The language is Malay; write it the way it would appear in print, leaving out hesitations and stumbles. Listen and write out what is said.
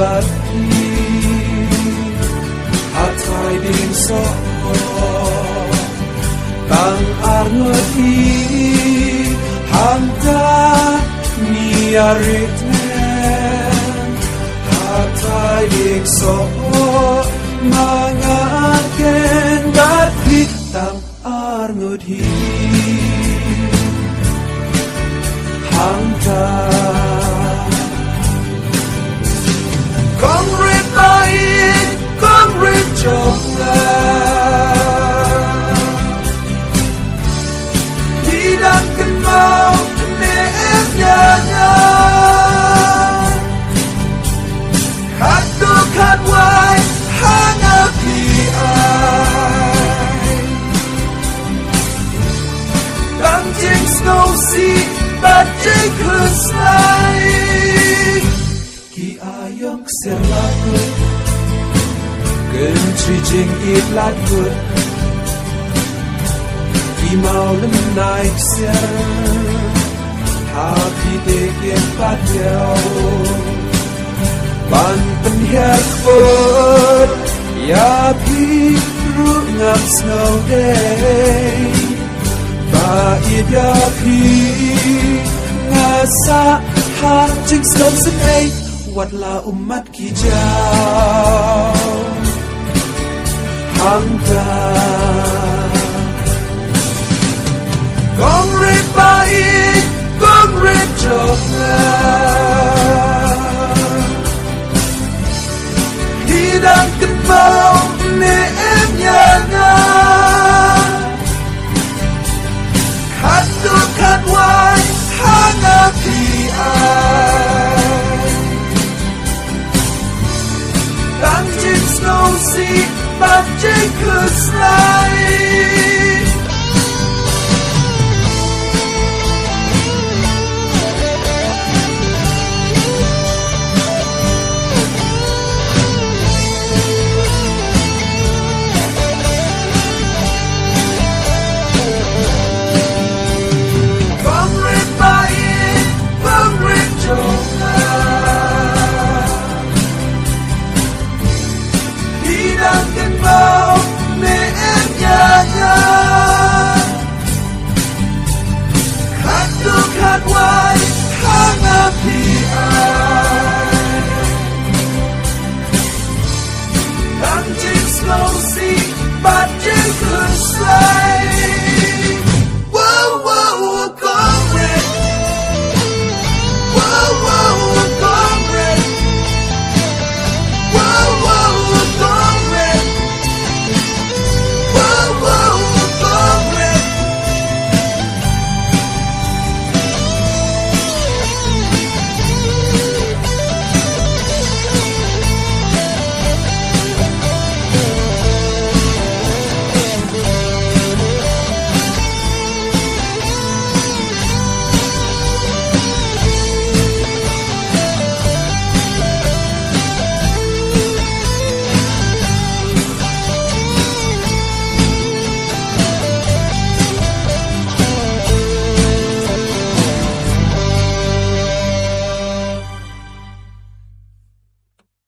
bát hát hai đêm gió tăng arnoti hanta miaritnen hát hai đêm gió mangaken bát tăng arnoti hanta Concrete lying, concrete chocolate. Tidak kenal neefnya, hatu kadwai hangat di ai. Dancing snow sea, bajai keslai. Ayong serlagut Gentri jing it lagut Ki mau lem naik ser Hati degen padel Ban penhiar foot Ya pi rungam snow day Ba it ya pi Ngasa hat jing snow senay Watlah umat kijau Hangga Kongret baik, kongret coklat Hidang kembau neemnya Hatu kadwai hangat di Dancing snow sea, bajai keslai.